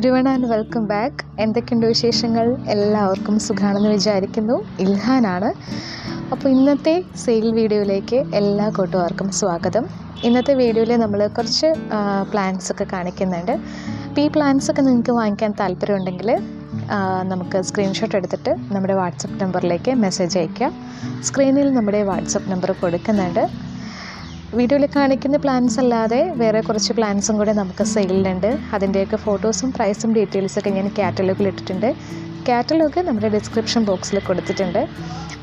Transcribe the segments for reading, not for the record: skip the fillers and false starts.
Everyone and welcome back. എന്തൊക്കെയുണ്ട് വിശേഷങ്ങൾ? എല്ലാവർക്കും സുഖമാണെന്ന് വിചാരിക്കുന്നു. ഇൽഹാനാണ്. അപ്പോൾ ഇന്നത്തെ സെയിൽ വീഡിയോയിലേക്ക് എല്ലാ കൂട്ടുകാർക്കും സ്വാഗതം. ഇന്നത്തെ വീഡിയോയിൽ നമ്മൾ കുറച്ച് പ്ലാൻസൊക്കെ കാണിക്കുന്നുണ്ട്. അപ്പോൾ ഈ പ്ലാൻസൊക്കെ നിങ്ങൾക്ക് വാങ്ങിക്കാൻ താല്പര്യമുണ്ടെങ്കിൽ നമുക്ക് സ്ക്രീൻഷോട്ട് എടുത്തിട്ട് നമ്മുടെ വാട്സപ്പ് നമ്പറിലേക്ക് മെസ്സേജ് അയയ്ക്കാം. സ്ക്രീനിൽ നമ്മുടെ വാട്സപ്പ് നമ്പർ കൊടുക്കുന്നുണ്ട്. വീഡിയോയിൽ കാണിക്കുന്ന പ്ലാൻസ് അല്ലാതെ വേറെ കുറച്ച് പ്ലാൻസും കൂടെ നമുക്ക് സെയിലുണ്ട്. അതിൻ്റെയൊക്കെ ഫോട്ടോസും പ്രൈസും ഡീറ്റെയിൽസൊക്കെ ഞാൻ കാറ്റലോഗിൽ ഇട്ടിട്ടുണ്ട്. കാറ്റലോഗ് നമ്മുടെ ഡിസ്ക്രിപ്ഷൻ ബോക്സിൽ കൊടുത്തിട്ടുണ്ട്.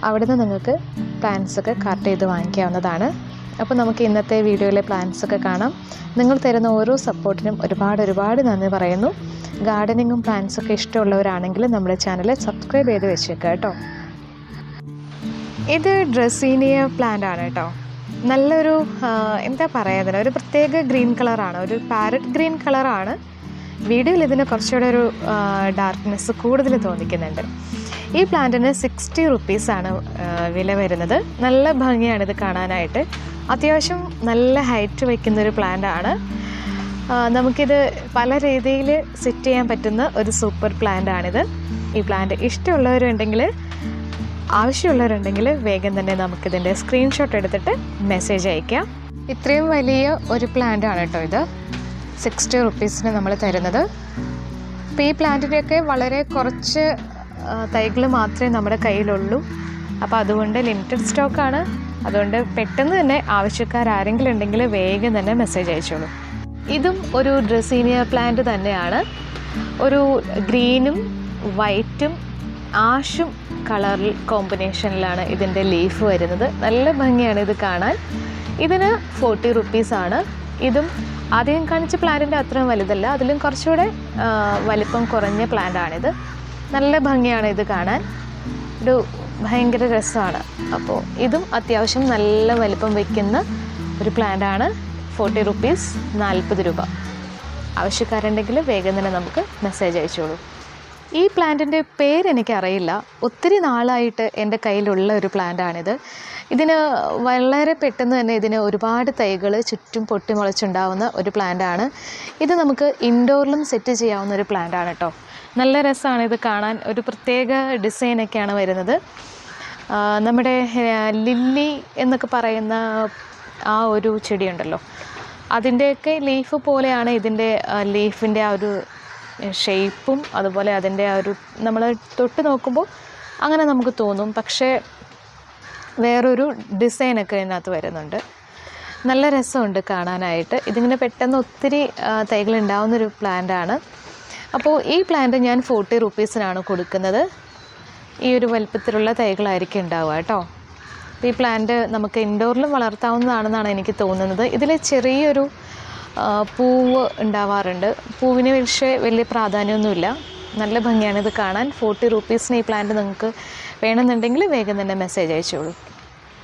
അവിടെ നിന്ന് നിങ്ങൾക്ക് പ്ലാൻസൊക്കെ കാർട്ട് ചെയ്ത് വാങ്ങിക്കാവുന്നതാണ്. അപ്പോൾ നമുക്ക് ഇന്നത്തെ വീഡിയോയിലെ പ്ലാൻസൊക്കെ കാണാം. നിങ്ങൾ തരുന്ന ഓരോ സപ്പോർട്ടിനും ഒരുപാട് നന്ദി പറയുന്നു. ഗാർഡനിങ്ങും പ്ലാൻസൊക്കെ ഇഷ്ടമുള്ളവരാണെങ്കിൽ നമ്മുടെ ചാനൽ സബ്സ്ക്രൈബ് ചെയ്ത് വെച്ചേക്കാം കേട്ടോ. ഇത് ഡ്രസീനിയ പ്ലാന്റ് ആണ് കേട്ടോ. നല്ലൊരു എന്താ പറയുക, ഒരു പ്രത്യേക ഗ്രീൻ കളറാണ്, ഒരു പാരറ്റ് ഗ്രീൻ കളറാണ്. വീഡിയോയിൽ ഇതിന് കുറച്ചുകൂടെ ഒരു ഡാർക്ക്നെസ് കൂടുതൽ തോന്നിക്കുന്നുണ്ട്. ഈ പ്ലാന്റിന് 60 റുപ്പീസാണ് വില വരുന്നത്. നല്ല ഭംഗിയാണിത് കാണാനായിട്ട്. അത്യാവശ്യം നല്ല ഹൈറ്റ് വയ്ക്കുന്നൊരു പ്ലാന്റാണ്. നമുക്കിത് പല രീതിയിൽ സെറ്റ് ചെയ്യാൻ പറ്റുന്ന ഒരു സൂപ്പർ പ്ലാന്റാണിത്. ഈ പ്ലാന്റ് ഇഷ്ടമുള്ളവരുണ്ടെങ്കിൽ ആവശ്യമുള്ളവരുണ്ടെങ്കിൽ വേഗം തന്നെ നമുക്കിതിൻ്റെ സ്ക്രീൻഷോട്ട് എടുത്തിട്ട് മെസ്സേജ് അയയ്ക്കാം. ഇത്രയും വലിയ ഒരു പ്ലാന്റാണ് കേട്ടോ ഇത്. 60 റുപ്പീസിന് നമ്മൾ തരുന്നത്. അപ്പോൾ ഈ പ്ലാന്റിൻ്റെയൊക്കെ വളരെ കുറച്ച് തൈകൾ മാത്രമേ നമ്മുടെ കയ്യിലുള്ളൂ. അപ്പോൾ അതുകൊണ്ട് ലിമിറ്റഡ് സ്റ്റോക്കാണ്. അതുകൊണ്ട് പെട്ടെന്ന് തന്നെ ആവശ്യക്കാരെങ്കിലും ഉണ്ടെങ്കിൽ വേഗം തന്നെ മെസ്സേജ് അയച്ചോളൂ. ഇതും ഒരു ഡ്രസീനിയ പ്ലാന്റ് തന്നെയാണ്. ഒരു ഗ്രീനും വൈറ്റും ആഷും കളറിൽ കോമ്പിനേഷനിലാണ് ഇതിൻ്റെ ലീഫ് വരുന്നത്. നല്ല ഭംഗിയാണ് ഇത് കാണാൻ. ഇതിന് 40 റുപ്പീസാണ്. ഇതും ആദ്യം കാണിച്ച പ്ലാന്റിൻ്റെ അത്രയും വലുതല്ല, അതിലും കുറച്ചുകൂടെ വലിപ്പം കുറഞ്ഞ പ്ലാന്റാണിത്. നല്ല ഭംഗിയാണ് ഇത് കാണാൻ. ഒരു ഭയങ്കര രസമാണ്. അപ്പോൾ ഇതും അത്യാവശ്യം നല്ല വലിപ്പം വയ്ക്കുന്ന ഒരു പ്ലാന്റാണ്. 40 റുപ്പീസ്, 40 രൂപ. ആവശ്യക്കാരുണ്ടെങ്കിൽ വേഗം തന്നെ നമുക്ക് മെസ്സേജ് അയച്ചോളൂ. ഈ പ്ലാന്റിൻ്റെ പേരെനിക്കറിയില്ല. ഒത്തിരി നാളായിട്ട് എൻ്റെ കയ്യിലുള്ള ഒരു പ്ലാന്റാണിത്. ഇതിന് വളരെ പെട്ടെന്ന് തന്നെ ഇതിന് ഒരുപാട് തൈകൾ ചുറ്റും പൊട്ടിമുളച്ചുണ്ടാവുന്ന ഒരു പ്ലാന്റാണ്. ഇത് നമുക്ക് ഇൻഡോറിലും സെറ്റ് ചെയ്യാവുന്ന ഒരു പ്ലാന്റാണ് കേട്ടോ. നല്ല രസമാണ് ഇത് കാണാൻ. ഒരു പ്രത്യേക ഡിസൈനൊക്കെയാണ് വരുന്നത്. നമ്മുടെ ലില്ലി എന്നൊക്കെ പറയുന്ന ആ ഒരു ചെടിയുണ്ടല്ലോ, അതിൻ്റെയൊക്കെ ലീഫ് പോലെയാണ് ഇതിൻ്റെ ലീഫിൻ്റെ ആ ഒരു ഷേപ്പും, അതുപോലെ അതിൻ്റെ ആ ഒരു നമ്മൾ തൊട്ട് നോക്കുമ്പോൾ അങ്ങനെ നമുക്ക് തോന്നും. പക്ഷേ വേറൊരു ഡിസൈനൊക്കെ ഇതിനകത്ത് വരുന്നുണ്ട്. നല്ല രസമുണ്ട് കാണാനായിട്ട്. ഇതിങ്ങനെ പെട്ടെന്ന് ഒത്തിരി തൈകൾ ഉണ്ടാവുന്നൊരു പ്ലാന്റാണ്. അപ്പോൾ ഈ പ്ലാന്റ് ഞാൻ 40 റുപ്പീസിനാണ് കൊടുക്കുന്നത്. ഈ ഒരു വലിപ്പത്തിലുള്ള തൈകളായിരിക്കും ഉണ്ടാവുക കേട്ടോ. ഈ പ്ലാന്റ് നമുക്ക് ഇൻഡോറിലും വളർത്താവുന്നതാണെന്നാണ് എനിക്ക് തോന്നുന്നത്. ഇതിൽ ചെറിയൊരു പൂവ് ഉണ്ടാവാറുണ്ട്. പൂവിന് പക്ഷേ വലിയ പ്രാധാന്യമൊന്നുമില്ല. നല്ല ഭംഗിയാണ് ഇത് കാണാൻ. 40 റുപ്പീസിന് ഈ പ്ലാന്റ് നിങ്ങൾക്ക് വേണമെന്നുണ്ടെങ്കിൽ വേഗം തന്നെ മെസ്സേജ് അയച്ചോളൂ.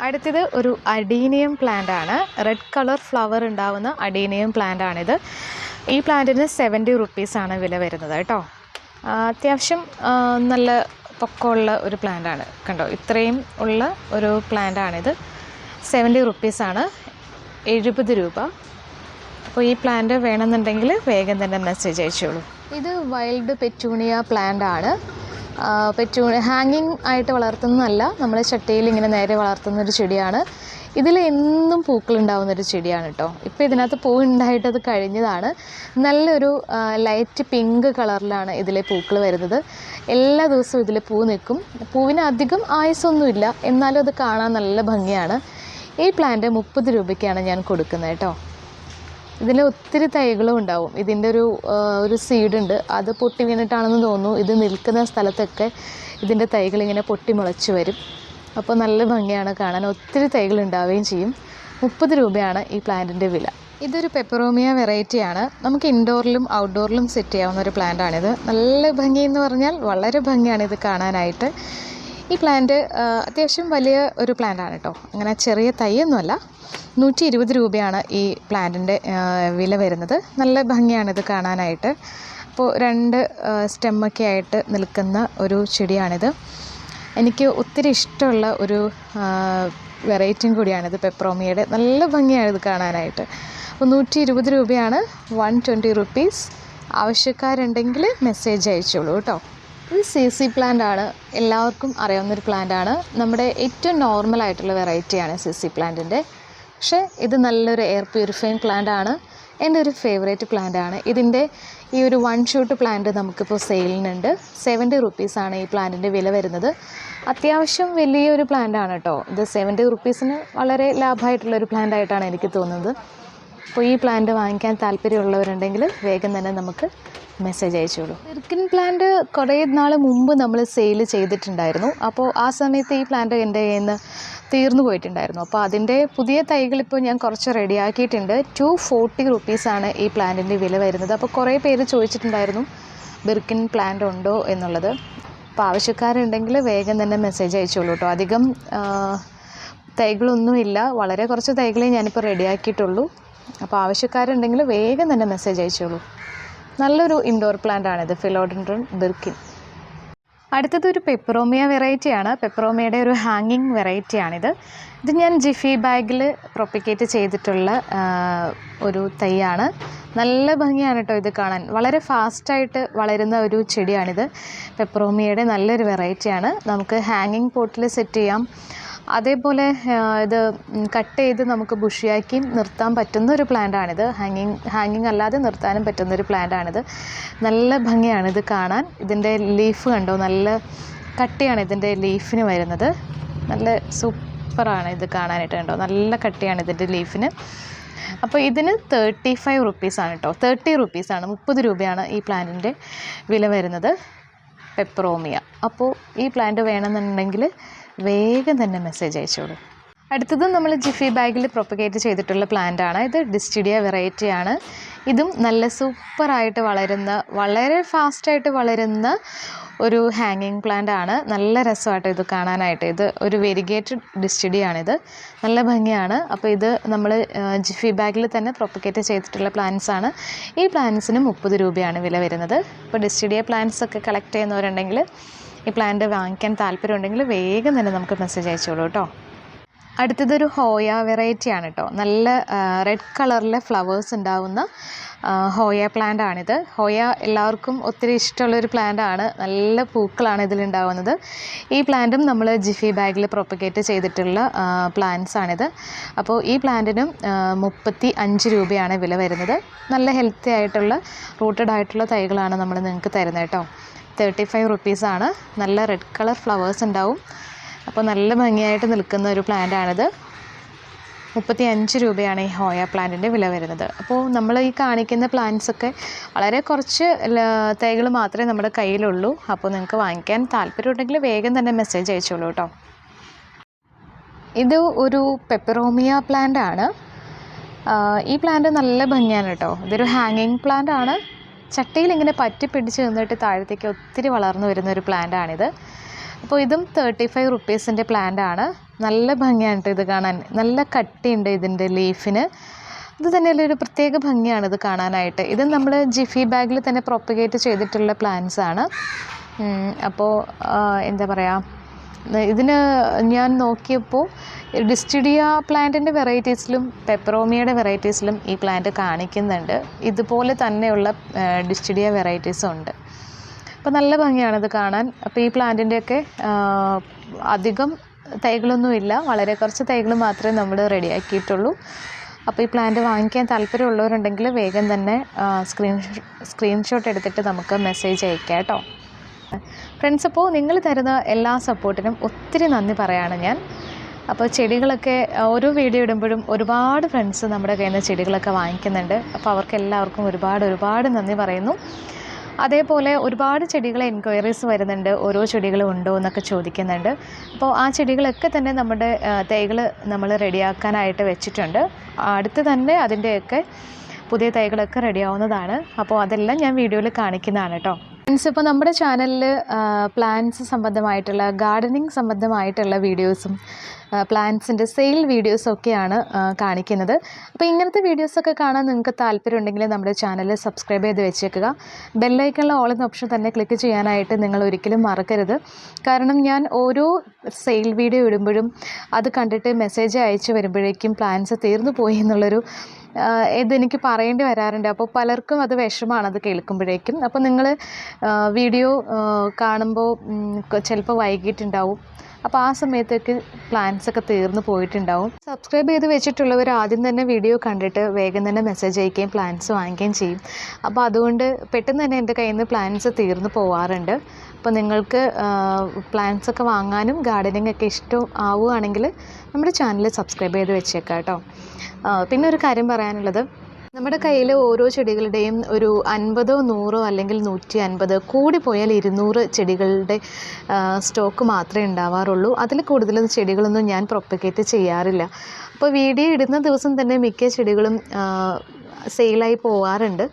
അടുത്തത് ഒരു അഡീനിയം പ്ലാന്റ് ആണ്. റെഡ് കളർ ഫ്ലവർ ഉണ്ടാവുന്ന അഡീനിയം പ്ലാന്റ് ആണിത്. ഈ പ്ലാന്റിന് 70 റുപ്പീസാണ് വില വരുന്നത് കേട്ടോ. അത്യാവശ്യം നല്ല പൊക്കമുള്ള ഒരു പ്ലാന്റ് ആണ്. കണ്ടോ, ഇത്രയും ഉള്ള ഒരു പ്ലാന്റ് ആണിത്. 70 റുപ്പീസാണ്, 70 രൂപ. അപ്പോൾ ഈ പ്ലാന്റ് വേണമെന്നുണ്ടെങ്കിൽ വേഗം തന്നെ മെസ്സേജ് അയച്ചോളൂ. ഇത് വൈൽഡ് പെറ്റൂണിയ പ്ലാന്റ് ആണ്. ഹാങ്ങിങ് ആയിട്ട് വളർത്തുന്നതല്ല, നമ്മൾ ചട്ടിയിൽ ഇങ്ങനെ നേരെ വളർത്തുന്നൊരു ചെടിയാണ്. ഇതിൽ എന്നും പൂക്കളുണ്ടാവുന്നൊരു ചെടിയാണ് കേട്ടോ. ഇപ്പോൾ ഇതിനകത്ത് പൂ ഉണ്ടായിട്ട് അത് കഴിഞ്ഞതാണ്. നല്ലൊരു ലൈറ്റ് പിങ്ക് കളറിലാണ് ഇതിലെ പൂക്കൾ വരുന്നത്. എല്ലാ ദിവസവും ഇതിൽ പൂ നിൽക്കും. പൂവിന് അധികം ആയുസ്സൊന്നുമില്ല, എന്നാലും അത് കാണാൻ നല്ല ഭംഗിയാണ്. ഈ പ്ലാന്റ് 30 രൂപയ്ക്കാണ് ഞാൻ കൊടുക്കുന്നത് കേട്ടോ. ഇതിൽ ഒത്തിരി തൈകളും ഉണ്ടാവും. ഇതിൻ്റെ ഒരു സീഡുണ്ട്, അത് പൊട്ടി വീണിട്ടാണെന്ന് തോന്നുന്നു. ഇത് നിൽക്കുന്ന സ്ഥലത്തൊക്കെ ഇതിൻ്റെ തൈകൾ ഇങ്ങനെ പൊട്ടി മുളച്ച് വരും. അപ്പോൾ നല്ല ഭംഗിയാണ് കാണാൻ. ഒത്തിരി തൈകൾ ഉണ്ടാവുകയും ചെയ്യും. 30 രൂപയാണ് ഈ പ്ലാന്റിൻ്റെ വില. ഇതൊരു പെപ്പെറോമിയ വെറൈറ്റിയാണ്. നമുക്ക് ഇൻഡോറിലും ഔട്ട്ഡോറിലും സെറ്റ് ചെയ്യാവുന്ന ഒരു പ്ലാന്റാണിത്. നല്ല ഭംഗി എന്ന് പറഞ്ഞാൽ വളരെ ഭംഗിയാണ് ഇത് കാണാനായിട്ട്. ഈ പ്ലാന്റ് അത്യാവശ്യം വലിയ ഒരു പ്ലാന്റാണ് കേട്ടോ. അങ്ങനെ ചെറിയ തൈയൊന്നുമല്ല. 120 രൂപയാണ് ഈ പ്ലാന്റിൻ്റെ വില വരുന്നത്. നല്ല ഭംഗിയാണിത് കാണാനായിട്ട്. അപ്പോൾ 2 സ്റ്റെമ്മൊക്കെ ആയിട്ട് നിൽക്കുന്ന ഒരു ചെടിയാണിത്. എനിക്ക് ഒത്തിരി ഇഷ്ടമുള്ള ഒരു വെറൈറ്റിയും കൂടിയാണിത് പെപ്പറോമിയയുടെ. നല്ല ഭംഗിയാണ് ഇത് കാണാനായിട്ട്. അപ്പോൾ 120 രൂപയാണ്. 120 റുപ്പീസ്. ആവശ്യക്കാരുണ്ടെങ്കിൽ മെസ്സേജ് അയച്ചോളൂ കേട്ടോ. ഇത് CC പ്ലാന്റ് ആണ്, എല്ലാവർക്കും അറിയാവുന്നൊരു പ്ലാന്റ് ആണ്. നമ്മുടെ ഏറ്റവും നോർമലായിട്ടുള്ള വെറൈറ്റിയാണ് CC പ്ലാന്റിൻ്റെ. പക്ഷേ ഇത് നല്ലൊരു എയർ പ്യൂരിഫൈങ് പ്ലാന്റ് ആണ്. എൻ്റെ ഒരു ഫേവറേറ്റ് പ്ലാന്റ് ആണ്. ഇതിൻ്റെ ഈ ഒരു 1 ഷൂട്ട് പ്ലാന്റ് നമുക്കിപ്പോൾ സെയിലിനുണ്ട്. 70 റുപ്പീസാണ് ഈ പ്ലാന്റിൻ്റെ വില വരുന്നത്. അത്യാവശ്യം വലിയൊരു പ്ലാന്റ് ആണ് കേട്ടോ. ഇത് 70 റുപ്പീസിന് വളരെ ലാഭമായിട്ടുള്ളൊരു പ്ലാന്റ് ആയിട്ടാണ് എനിക്ക് തോന്നുന്നത്. അപ്പോൾ ഈ പ്ലാന്റ് വാങ്ങിക്കാൻ താല്പര്യമുള്ളവരുണ്ടെങ്കിൽ വേഗം തന്നെ നമുക്ക് മെസ്സേജ് അയച്ചോളൂ. പെർക്കിൻ പ്ലാന്റ് കുറേ നാൾ മുമ്പ് നമ്മൾ സെയിൽ ചെയ്തിട്ടുണ്ടായിരുന്നു. അപ്പോൾ ആ സമയത്ത് ഈ പ്ലാന്റ് എൻ്റെ കയ്യിൽ നിന്ന് തീർന്നു പോയിട്ടുണ്ടായിരുന്നു. അപ്പോൾ അതിൻ്റെ പുതിയ തൈകളിപ്പോൾ ഞാൻ കുറച്ച് റെഡിയാക്കിയിട്ടുണ്ട്. 240 റുപ്പീസാണ് ഈ പ്ലാന്റിൻ്റെ വില വരുന്നത്. അപ്പോൾ കുറേ പേര് ചോദിച്ചിട്ടുണ്ടായിരുന്നു ബിർക്കിൻ പ്ലാന്റ് ഉണ്ടോ എന്നുള്ളത്. അപ്പോൾ ആവശ്യക്കാരുണ്ടെങ്കിൽ വേഗം തന്നെ മെസ്സേജ് അയച്ചോളൂ കേട്ടോ. അധികം തൈകളൊന്നുമില്ല, വളരെ കുറച്ച് തൈകളെ ഞാനിപ്പോൾ റെഡിയാക്കിയിട്ടുള്ളൂ. അപ്പോൾ ആവശ്യക്കാരുണ്ടെങ്കിൽ വേഗം തന്നെ മെസ്സേജ് അയച്ചോളൂ. നല്ലൊരു ഇൻഡോർ പ്ലാന്റ് ആണിത്, ഫിലോഡൻഡ്രൻ ബിർക്കിൻ. അടുത്തതൊരു പെപ്പറോമിയ വെറൈറ്റിയാണ്. പെപ്പറോമിയയുടെ ഒരു ഹാങ്ങിങ് വെറൈറ്റിയാണിത്. ഇത് ഞാൻ ജിഫി ബാഗിൽ പ്രൊപ്പിക്കേറ്റ് ചെയ്തിട്ടുള്ള ഒരു തൈയാണ്. നല്ല ഭംഗിയാണ് കേട്ടോ ഇത് കാണാൻ. വളരെ ഫാസ്റ്റായിട്ട് വളരുന്ന ഒരു ചെടിയാണിത്. പെപ്പറോമിയയുടെ നല്ലൊരു വെറൈറ്റിയാണ്. നമുക്ക് ഹാങ്ങിങ് പോട്ടിൽ സെറ്റ് ചെയ്യാം. അതേപോലെ ഇത് കട്ട് ചെയ്ത് നമുക്ക് ബുഷിയാക്കി നിർത്താൻ പറ്റുന്ന ഒരു പ്ലാന്റാണിത്. ഹാങ്ങിങ് അല്ലാതെ നിർത്താനും പറ്റുന്നൊരു പ്ലാന്റാണിത്. നല്ല ഭംഗിയാണ് ഇത് കാണാൻ. ഇതിൻ്റെ ലീഫ് കണ്ടോ, നല്ല കട്ടിയാണ് ഇതിൻ്റെ ലീഫിന് വരുന്നത്. നല്ല സൂപ്പറാണ് ഇത് കാണാനായിട്ട് കണ്ടോ, നല്ല കട്ടിയാണ് ഇതിൻ്റെ ലീഫിന്. അപ്പോൾ ഇതിന് 35 റുപ്പീസാണ് കേട്ടോ. 30 റുപ്പീസാണ്, 30 രൂപയാണ് ഈ പ്ലാന്റിൻ്റെ വില വരുന്നത്. പെപ്പറോമിയ. അപ്പോൾ ഈ പ്ലാന്റ് വേണമെന്നുണ്ടെങ്കിൽ വേഗം തന്നെ മെസ്സേജ് അയച്ചോളൂ. അടുത്തതും നമ്മൾ ജിഫി ബാഗിൽ പ്രൊപ്പഗേറ്റ് ചെയ്തിട്ടുള്ള പ്ലാന്റാണ്. ഇത് ഡിസ്റ്റിഡിയ വെറൈറ്റിയാണ്. ഇതും നല്ല സൂപ്പറായിട്ട് വളരുന്ന, വളരെ ഫാസ്റ്റായിട്ട് വളരുന്ന ഒരു ഹാങ്ങിങ് പ്ലാന്റ് ആണ്. നല്ല രസമായിട്ട് ഇത് കാണാനായിട്ട്. ഇത് ഒരു വെരിഗേറ്റഡ് ഡിസ്റ്റിഡിയാണിത്. നല്ല ഭംഗിയാണ്. അപ്പോൾ ഇത് നമ്മൾ ജിഫി ബാഗിൽ തന്നെ പ്രൊപ്പഗേറ്റ് ചെയ്തിട്ടുള്ള പ്ലാന്റ്സ് ആണ്. ഈ പ്ലാന്റ്സിന് 30 രൂപയാണ് വില വരുന്നത്. അപ്പോൾ ഡിസ്റ്റിഡിയ പ്ലാന്റ്സ് ഒക്കെ കളക്ട് ചെയ്യുന്നവരുണ്ടെങ്കിൽ, ഈ പ്ലാന്റ് വാങ്ങിക്കാൻ താല്പര്യമുണ്ടെങ്കിൽ വേഗം തന്നെ നമുക്ക് മെസ്സേജ് അയച്ചോളൂ കേട്ടോ. അടുത്തതൊരു ഹോയ വെറൈറ്റിയാണ് കേട്ടോ. നല്ല റെഡ് കളറിലെ ഫ്ലവേഴ്സ് ഉണ്ടാവുന്ന ഹോയ പ്ലാന്റ് ആണിത്. ഹോയ എല്ലാവർക്കും ഒത്തിരി ഇഷ്ടമുള്ളൊരു പ്ലാന്റ് ആണ്. നല്ല പൂക്കളാണ് ഇതിലുണ്ടാവുന്നത്. ഈ പ്ലാന്റും നമ്മൾ ജിഫി ബാഗിൽ പ്രൊപ്പഗേറ്റ് ചെയ്തിട്ടുള്ള പ്ലാന്റ്സ് ആണിത്. അപ്പോൾ ഈ പ്ലാന്റിനും 35 രൂപയാണ് വില വരുന്നത്. നല്ല ഹെൽത്തി ആയിട്ടുള്ള റൂട്ടഡ് ആയിട്ടുള്ള തൈകളാണ് നമ്മൾ നിങ്ങൾക്ക് തരുന്നത് കേട്ടോ. 35 റുപ്പീസാണ്. നല്ല റെഡ് കളർ ഫ്ലവേഴ്സ് ഉണ്ടാവും. അപ്പോൾ നല്ല ഭംഗിയായിട്ട് നിൽക്കുന്ന ഒരു പ്ലാന്റാണിത്. 35 രൂപയാണ് ഈ ഹോയ പ്ലാന്റിൻ്റെ വില വരുന്നത്. അപ്പോൾ നമ്മൾ ഈ കാണിക്കുന്ന പ്ലാന്റ്സൊക്കെ വളരെ കുറച്ച് തൈകൾ മാത്രമേ നമ്മുടെ കയ്യിലുള്ളൂ. അപ്പോൾ നിങ്ങൾക്ക് വാങ്ങിക്കാൻ താല്പര്യമുണ്ടെങ്കിൽ വേഗം തന്നെ മെസ്സേജ് അയച്ചോളൂ കേട്ടോ. ഇത് ഒരു പെപ്പറോമിയ പ്ലാന്റ് ആണ്. ഈ പ്ലാന്റ് നല്ല ഭംഗിയാണ് കേട്ടോ. ഇതൊരു ഹാങ്ങിങ് പ്ലാന്റ് ആണ്. ചട്ടിയിൽ ഇങ്ങനെ പറ്റി പിടിച്ച് നിന്നിട്ട് താഴത്തേക്ക് ഒത്തിരി വളർന്നു വരുന്ന ഒരു പ്ലാന്റ് ആണിത്. അപ്പോൾ ഇതും 35 റുപ്പീസിൻ്റെ പ്ലാന്റ് ആണ്. നല്ല ഭംഗിയാണ് കേട്ടോ ഇത് കാണാൻ. നല്ല കട്ടിയുണ്ട് ഇതിൻ്റെ ലീഫിന്. ഇത് തന്നെയുള്ള ഒരു പ്രത്യേക ഭംഗിയാണ് ഇത് കാണാനായിട്ട്. ഇത് നമ്മൾ ജിഫി ബാഗിൽ തന്നെ പ്രൊപ്പഗേറ്റ് ചെയ്തിട്ടുള്ള പ്ലാന്റ്സ് ആണ്. അപ്പോൾ എന്താ പറയുക, ഇതിന് ഞാൻ നോക്കിയപ്പോൾ ഡിസ്റ്റിഡിയ പ്ലാന്റിൻ്റെ വെറൈറ്റീസിലും പെപ്പറോമിയയുടെ വെറൈറ്റീസിലും ഈ പ്ലാന്റ് കാണിക്കുന്നുണ്ട്. ഇതുപോലെ തന്നെയുള്ള ഡിസ്റ്റിഡിയ വെറൈറ്റീസും ഉണ്ട്. അപ്പോൾ നല്ല ഭംഗിയാണ് ഇത് കാണാൻ. അപ്പോൾ ഈ പ്ലാന്റിൻ്റെയൊക്കെ അധികം തൈകളൊന്നുമില്ല, വളരെ കുറച്ച് തൈകൾ മാത്രമേ നമ്മൾ റെഡിയാക്കിയിട്ടുള്ളൂ. അപ്പോൾ ഈ പ്ലാന്റ് വാങ്ങിക്കാൻ താല്പര്യമുള്ളവരുണ്ടെങ്കിൽ വേഗം തന്നെ സ്ക്രീൻഷോട്ട് എടുത്തിട്ട് നമുക്ക് മെസ്സേജ് അയക്കാം കേട്ടോ. ഫ്രണ്ട്സ്, അപ്പോൾ നിങ്ങൾ തരുന്ന എല്ലാ സപ്പോർട്ടിനും ഒത്തിരി നന്ദി പറയാണ് ഞാൻ. അപ്പോൾ ചെടികളൊക്കെ ഓരോ വീഡിയോ ഇടുമ്പോഴും ഒരുപാട് ഫ്രണ്ട്സ് നമ്മുടെ കയ്യിൽ നിന്ന് ചെടികളൊക്കെ വാങ്ങിക്കുന്നുണ്ട്. അപ്പോൾ അവർക്ക് എല്ലാവർക്കും ഒരുപാട് നന്ദി പറയുന്നു. അതേപോലെ ഒരുപാട് ചെടികൾ എൻക്വയറീസ് വരുന്നുണ്ട്. ഓരോ ചെടികളും ഉണ്ടോ എന്നൊക്കെ ചോദിക്കുന്നുണ്ട്. അപ്പോൾ ആ ചെടികളൊക്കെ തന്നെ നമ്മുടെ തൈകൾ നമ്മൾ റെഡിയാക്കാനായിട്ട് വെച്ചിട്ടുണ്ട്. അടുത്ത് തന്നെ അതിൻ്റെയൊക്കെ പുതിയ തൈകളൊക്കെ റെഡിയാവുന്നതാണ്. അപ്പോൾ അതെല്ലാം ഞാൻ വീഡിയോയിൽ കാണിക്കുന്നതാണ് കേട്ടോ. ഫ്രണ്ട്സ്, ഇപ്പോൾ നമ്മുടെ ചാനലിൽ പ്ലാന്റ്സ് സംബന്ധമായിട്ടുള്ള, ഗാർഡനിങ് സംബന്ധമായിട്ടുള്ള വീഡിയോസും പ്ലാന്റ്സിൻ്റെ സെയിൽ വീഡിയോസൊക്കെയാണ് കാണിക്കുന്നത്. അപ്പോൾ ഇങ്ങനത്തെ വീഡിയോസൊക്കെ കാണാൻ നിങ്ങൾക്ക് താല്പര്യമുണ്ടെങ്കിൽ നമ്മുടെ ചാനൽ സബ്സ്ക്രൈബ് ചെയ്ത് വെച്ചേക്കുക. ബെല്ലൈക്കണിലെ ഓൾ എന്ന ഓപ്ഷൻ തന്നെ ക്ലിക്ക് ചെയ്യാനായിട്ട് നിങ്ങൾ ഒരിക്കലും മറക്കരുത്. കാരണം ഞാൻ ഓരോ സെയിൽ വീഡിയോ ഇടുമ്പോഴും അത് കണ്ടിട്ട് മെസ്സേജ് അയച്ചു വരുമ്പോഴേക്കും പ്ലാന്റ്സ് തീർന്നു പോയി എന്നുള്ളൊരു ഇതെനിക്ക് പറയേണ്ടി വരാറുണ്ട്. അപ്പോൾ പലർക്കും അത് വിഷമമാണ് അത് കേൾക്കുമ്പോഴേക്കും. അപ്പോൾ നിങ്ങൾ വീഡിയോ കാണുമ്പോൾ ചിലപ്പോൾ വൈകിട്ടുണ്ടാവും. അപ്പോൾ ആ സമയത്തേക്ക് പ്ലാൻസ് ഒക്കെ തീർന്നു പോയിട്ടുണ്ടാവും. സബ്സ്ക്രൈബ് ചെയ്ത് വെച്ചിട്ടുള്ളവർ ആദ്യം തന്നെ വീഡിയോ കണ്ടിട്ട് വേഗം തന്നെ മെസ്സേജ് അയക്കുകയും പ്ലാൻസ് വാങ്ങിക്കുകയും ചെയ്യും. അപ്പോൾ അതുകൊണ്ട് പെട്ടെന്ന് തന്നെ എൻ്റെ കയ്യിൽ നിന്ന് പ്ലാൻസ് തീർന്നു പോവാറുണ്ട്. അപ്പോൾ നിങ്ങൾക്ക് പ്ലാൻസ് ഒക്കെ വാങ്ങാനും ഗാർഡനിങ് ഒക്കെ ഇഷ്ടം ആവുകയാണെങ്കിൽ നമ്മുടെ ചാനൽ സബ്സ്ക്രൈബ് ചെയ്ത് വെച്ചേക്കാം കേട്ടോ. പിന്നെ ഒരു കാര്യം പറയാനുള്ളത്, നമ്മുടെ കയ്യിൽ ഓരോ ചെടികളുടെയും ഒരു 50, 100 അല്ലെങ്കിൽ 150, കൂടിപ്പോയാൽ 200 ചെടികളുടെ സ്റ്റോക്ക് മാത്രമേ ഉണ്ടാവാറുള്ളൂ. അതിൽ കൂടുതൽ ചെടികളൊന്നും ഞാൻ പ്രൊപ്പഗേറ്റ് ചെയ്യാറില്ല. അപ്പോൾ വീഡിയോ ഇടുന്ന ദിവസം തന്നെ മിക്ക ചെടികളും സെയിലായി പോവാറുണ്ട്.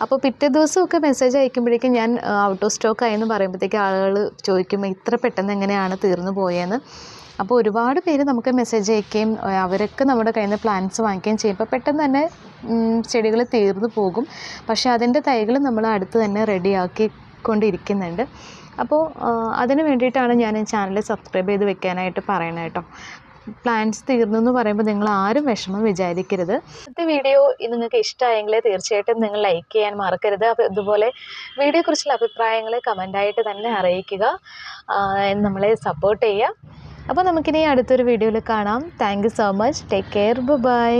അപ്പോൾ പിറ്റേ ദിവസമൊക്കെ മെസ്സേജ് അയക്കുമ്പോഴേക്കും ഞാൻ ഔട്ട് ഓഫ് സ്റ്റോക്ക് ആയെന്ന് പറയുമ്പോഴത്തേക്ക് ആളുകൾ ചോദിക്കും ഇത്ര പെട്ടെന്ന് എങ്ങനെയാണ് തീർന്നു പോയെന്ന്. അപ്പോൾ ഒരുപാട് പേര് നമുക്ക് മെസ്സേജ് അയക്കുകയും അവരൊക്കെ നമ്മുടെ കയ്യിൽ നിന്ന് പ്ലാൻസ് വാങ്ങിക്കുകയും ചെയ്യുമ്പോൾ പെട്ടെന്ന് തന്നെ ചെടികൾ തീർന്നു പോകും. പക്ഷേ അതിൻ്റെ തൈകൾ നമ്മൾ അടുത്ത് തന്നെ റെഡിയാക്കിക്കൊണ്ടിരിക്കുന്നുണ്ട്. അപ്പോൾ അതിന് വേണ്ടിയിട്ടാണ് ഞാൻ ഈ ചാനൽ സബ്സ്ക്രൈബ് ചെയ്ത് വെക്കാനായിട്ട് പറയണത് കേട്ടോ. പ്ലാൻസ് തീർന്നു എന്ന് പറയുമ്പോൾ നിങ്ങൾ ആരും വിഷമം വിചാരിക്കരുത്. ഇന്നത്തെ വീഡിയോ നിങ്ങൾക്ക് ഇഷ്ടമായെങ്കിൽ തീർച്ചയായിട്ടും നിങ്ങൾ ലൈക്ക് ചെയ്യാൻ മറക്കരുത്. അപ്പോൾ ഇതുപോലെ വീഡിയോയെക്കുറിച്ചുള്ള അഭിപ്രായങ്ങൾ കമൻ്റായിട്ട് തന്നെ അറിയിക്കുക, നമ്മളെ സപ്പോർട്ട് ചെയ്യുക. അപ്പോൾ നമുക്കിനി അടുത്തൊരു വീഡിയോയിൽ കാണാം. Thank you so much. Take care. By.